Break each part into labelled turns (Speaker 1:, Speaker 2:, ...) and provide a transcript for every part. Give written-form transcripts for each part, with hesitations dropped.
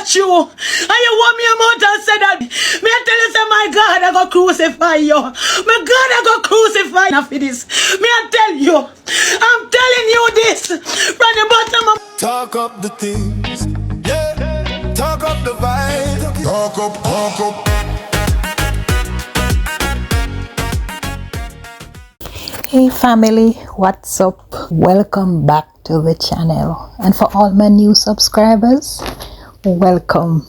Speaker 1: true. And you want me out and say that. Me I tell you, say, my God, I go crucify you. My God, I go crucify you for this. Me I tell you. I'm telling you this from the bottom of...
Speaker 2: Talk up the things, yeah. Talk up the vibe. Talk up, talk up.
Speaker 3: Hey family, what's up? Welcome back to the channel, and for all my new subscribers, welcome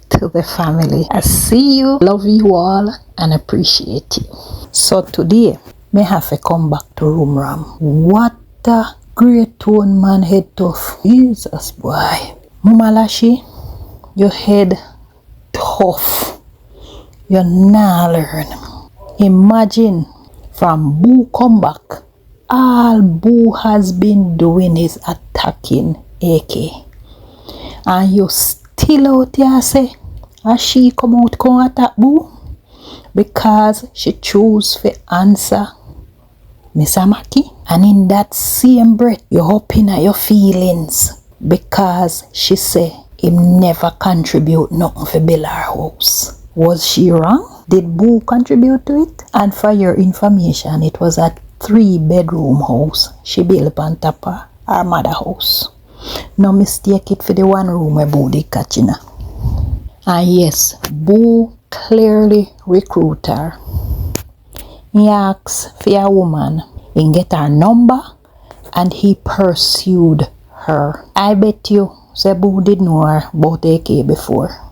Speaker 3: to the family. I see you, love you all, and appreciate you. So today, may have to come back to Room Ram. What a great tone man head tough. Jesus boy. Mama Lashi, your head tough. You nah learn. Imagine from Boo come back, all Boo has been doing is attacking AK. And you still out there say, as she come out come attack Boo? Because she choose to answer Mr. Maki. And in that same breath, you hoping at your feelings. Because she say, him never contribute nothing for build her house. Was she wrong? Did Boo contribute to it? And for your information, it was a 3-bedroom house she built on top of her mother house. No mistake it for the 1 room where Boo did catching her. And yes, Boo clearly recruit her. He asked for a woman, he get her number, and he pursued her. I bet you, say Boo did know her about AK before.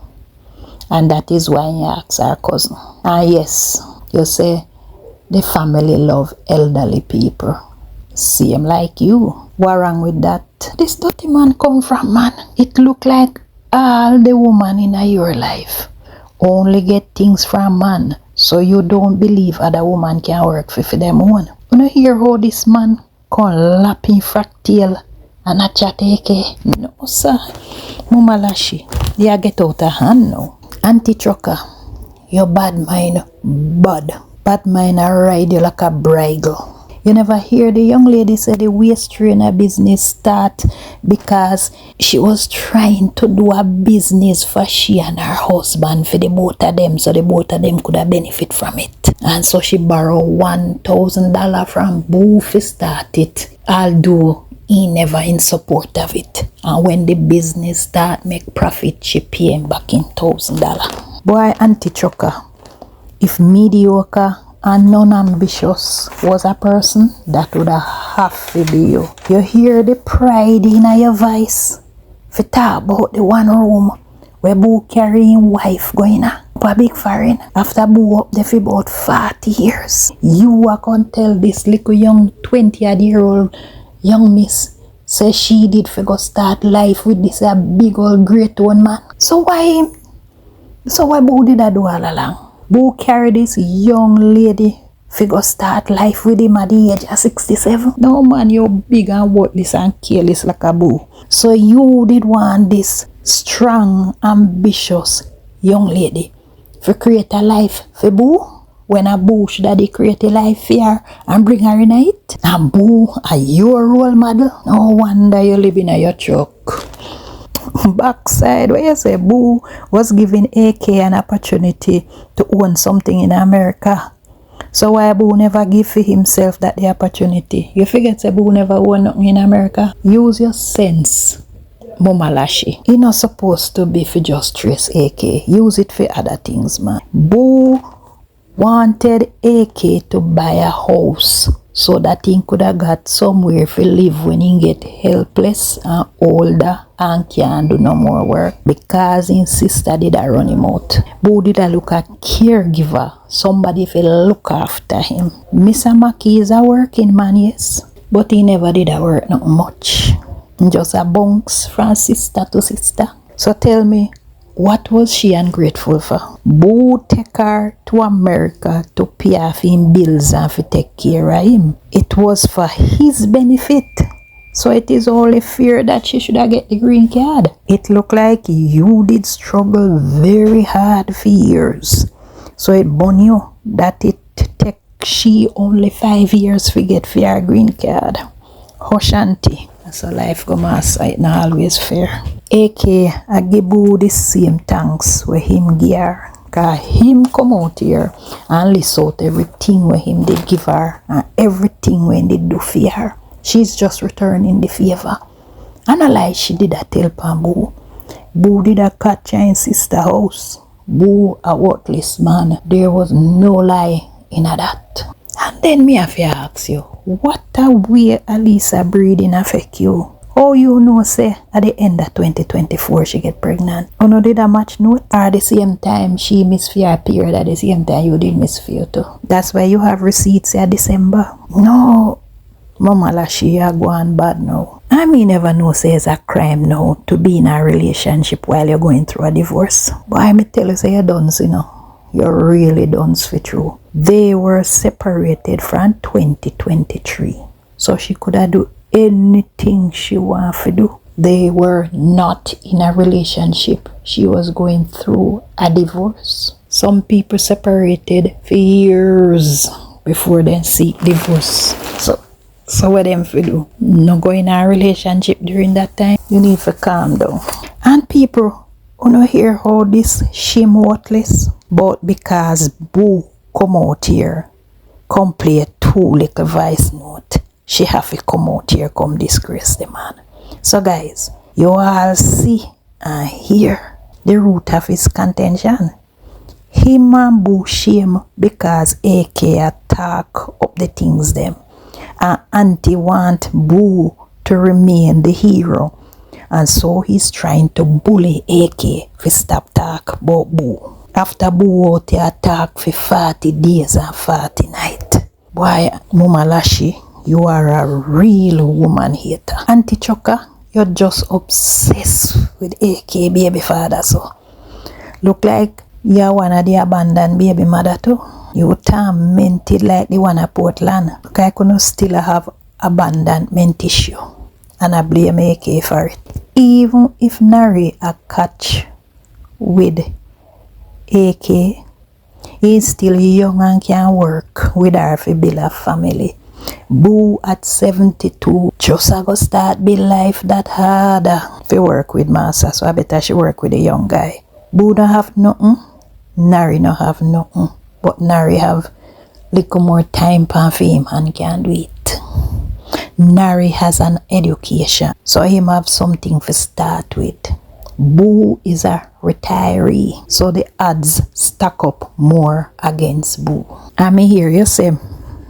Speaker 3: And that is why he asked her cousin. And yes, you say the family love elderly people. Same like you. What wrong with that? This dirty man come from, man. It look like all the woman in your life only get things from man. So you don't believe other woman can work for them own. You know hear how this man come lapping fractal and a chat AK? No sir. Mama Lashi, they are get out of hand now. Auntie Trucker, your bad mind bad. Bad mind a ride you like a bridle. You never hear the young lady say the waist trainer business start because she was trying to do a business for she and her husband for the both of them, so the both of them could have benefit from it. And so she borrowed $1,000 from Boo to start it, although he never in support of it. And when the business start make profit, she pay him back in $1,000. Boy, Auntie Trucker, if mediocre and non-ambitious was a person, that would have to be you. You hear the pride in your voice. If you talk about the 1 room where Boo carrying wife going a big foreign after Boo up there for about 40 years. You are going to tell this little young 20-year-old young miss say she did for go start life with this a big old great one man. So why Boo did I do all along? Boo carry this young lady for go start life with him at the age of 67. No man, you're big and worthless and careless like a Boo. So you did want this strong, ambitious young lady for create a life for Boo? When a Boo should have create a life for her and bring her in it. And Boo are your role model. No wonder you live in your truck. Backside where you say Boo was giving AK an opportunity to own something in America. So why Boo never give for himself that the opportunity? You forget say Boo never own nothing in America? Use your sense, Mama Lashi. You're not supposed to be for just trace AK. Use it for other things, man. Boo wanted AK to buy a house so that he could have got somewhere to live when he get helpless and older and can't do no more work, because his sister did a run him out. Boo did a look at caregiver, somebody to look after him. Mr. Maki is a working man, yes, but he never did a work not much. Just a bounce from sister to sister. So tell me, what was she ungrateful for? Boo take her to America to pay off him bills and to take care of him. It was for his benefit. So it is only fair that she should have get the green card. It looked like you did struggle very hard for years. So it burn you that it take she only 5 years to get for her green card. Hush auntie. So life go mass, it not always fair. AK, I give Boo the same thanks where him give her. Cause him come out here and list out everything where him did give her and everything when they do for her. She's just returning the favor. And a lie she did a tell Pan Boo. Boo did a catch her in sister house. Boo a worthless man. There was no lie in that. And then me have to ask you, what a way Alicia breeding affect you? How you know say at the end of 2024 she get pregnant? You know did a match note? Or at the same time she miss for her period at the same time you did miss for you too? That's why you have receipts at December. No, Mama Alicia go on bad now. I mean never know say it's a crime now to be in a relationship while you're going through a divorce. But I may tell you say you're done, you know. You're really done for true. They were separated from 2023. So she could have do anything she want to do. They were not in a relationship. She was going through a divorce. Some people separated for years before they seek divorce. So what them for do? No go in a relationship during that time. You need to calm down. And people, you know hear how this shame worthless? But because Boo come out here, come play 2 little voice note, she have to come out here, come disgrace the man. So guys, you all see and hear the root of his contention. Him and Boo shame because AK attack up the things them. And Auntie want Boo to remain the hero. And so he's trying to bully AK to stop talk about Boo. After Boo out here talk for 40 days and 40 nights. Boy, Mama Lashi, you are a real woman hater. Auntie Choka, you're just obsessed with AK baby father, so. Look like you're one of the abandoned baby mother too. You tormented like the one at Portland. Look, I could still have abandonment issue. And I blame AK for it. Even if Nari a catch with AK, he's still young and can work with her to build a family. Boo at 72 just a go start build life that harder to work with Master, so I better she work with a young guy. Boo don't have nothing, Nari don't have nothing, but Nari have little more time for him and can do it. Nari has an education, so him have something to start with. Boo is a retiree, so the odds stack up more against Boo. I may hear you say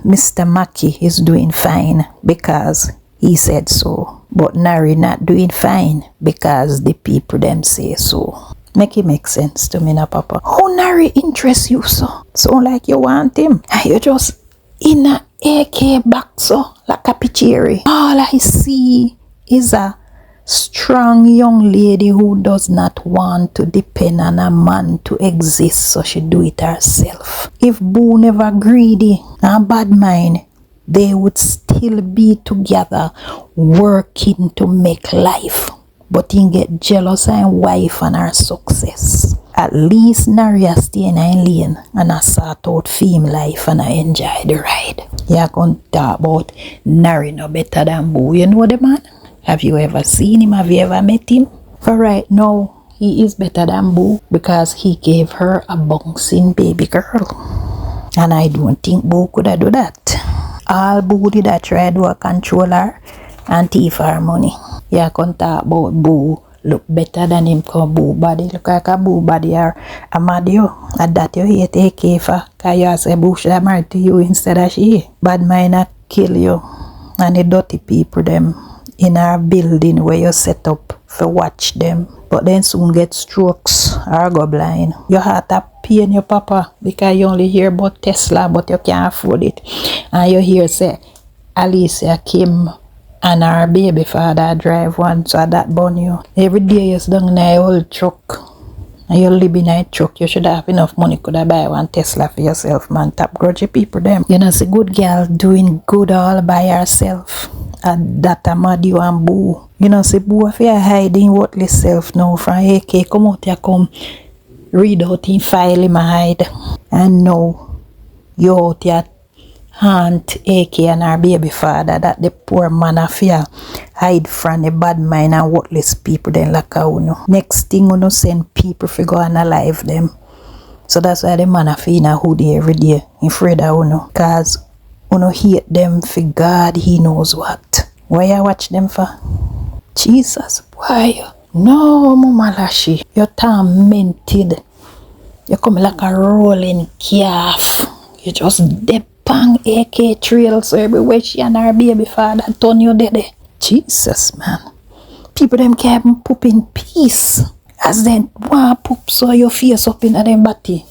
Speaker 3: Mr. Mackey is doing fine because he said so, but Nari not doing fine because the people them say so. Make it make sense to me now, Papa. How Nari interests you so? So like you want him, and you just in a AK box so like a pichiri. All I see is a strong young lady who does not want to depend on a man to exist, so she do it herself. If Boo never greedy and bad mind, they would still be together working to make life. But he get jealous and wife and her success. At least Naria stay in a lane and I sort out fame life and I enjoy the ride. You can talk about Nari no better than Boo. You know the man? Have you ever seen him? Have you ever met him? For right now, he is better than Boo because he gave her a bouncing baby girl. And I don't think Boo could have do that. All Boo did that try to control her and thief her money. You can talk about Boo look better than him cause Boo body. Look like a Boo body or a mad you. And that you hate AK for. Cause you say Boo should have married to you instead of she. Bad mind not kill you. And the dirty people them in our building where you set up for watch them. But then soon get strokes or go blind. Your heart a pain your papa because you only hear about Tesla but you can't afford it. And you hear say Alicia Kim and her baby father drive one, so that burn you. Every day you sit down in a old truck and you live in a truck, you should have enough money could have buy one Tesla for yourself, man. Top grudgy people them. You know, see good girl doing good all by herself. And that a mad you and Boo. You know, see Boo if you hiding worthless self now from AK, come out here, come read out in file him hide. And now you out here Aunt AK and her baby father that the poor man a fear hide from the bad mind and worthless people then like a uno. Next thing uno send people for go and alive them. So that's why the man a feel in a hoodie every day in afraid of uno. Cause uno hate them for God he knows what. Why you watch them for? Jesus, why? No, Mama Lashi, you're tormented. You come like a rolling calf. You just depang AK trail so everywhere she and her baby father turn you dead. Jesus, man. People them can't even poop in peace. As then want poop so your face up in them body.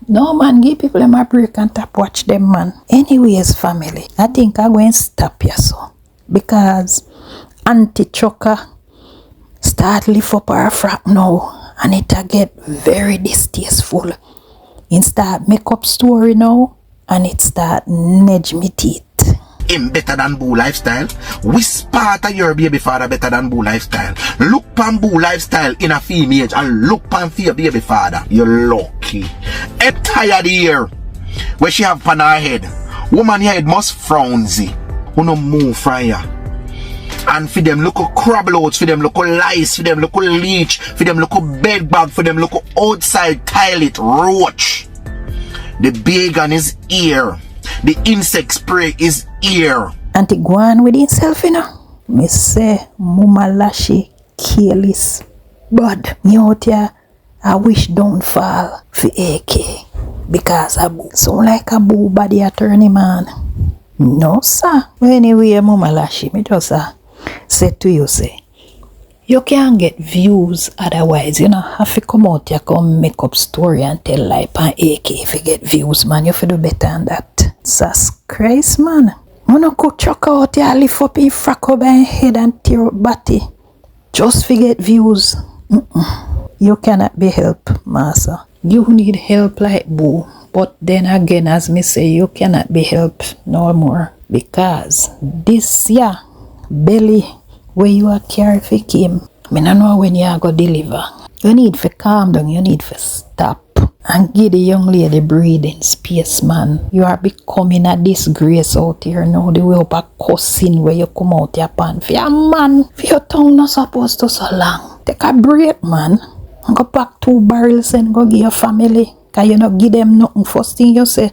Speaker 3: No man, give people them a break and tap watch them man. Anyways, family, I think I'm going to stop you so. Because Auntie Choker start lift up her frack now. And it get very distasteful. It start make up story now. And it start nudge me teeth.
Speaker 4: Him better than Boo Lifestyle? Which part of your baby father better than Boo Lifestyle? Look pan Boo Lifestyle in a female and look pan for your baby father. You're lucky. A tired ear where she have pan her head. Woman head must frownsy. Who no move from ya. And for them look crabble outs, for them look lice, for them look leech, for them look bed bug, for them look outside toilet roach. The big on his ear. The insect spray is here.
Speaker 3: Auntie go on with himself, you know. Me say, Mama Lashi, careless. But me out here, I wish don't fall for AK. Because I sound like a boo body attorney, man. No, sir. But anyway, Mama Lashi, me just say to you, say, you can't get views otherwise. You know, have to come out here, come make up story and tell lie pan AK if you get views, man. You have to do better than that. Jesus Christ, man. You no could chuck out here, lift up in frack over your head and tear up body. Just to get views. You cannot be helped, master. You need help like boo. But then again, as me say, you cannot be helped no more. Because this, belly where you are carry for Kim, I don't know when you are going to deliver. You need to calm down, you need to stop and give the young lady breathing space, man. You are becoming a disgrace out here now. The way up a cussing where you come out your pan. For your man, for your tongue not supposed to so long. Take a break, man. Go pack 2 barrels and go give your family. Because you not give them nothing. First thing you say,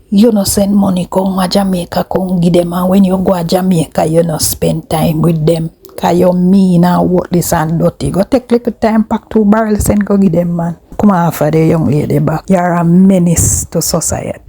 Speaker 3: you no send money come to Jamaica, come give them, and when you go to Jamaica, you no spend time with them. Because you're mean and worthless and dirty. Go take little time, pack 2 barrels and go give them, man. Come on for the young lady back. You're a menace to society.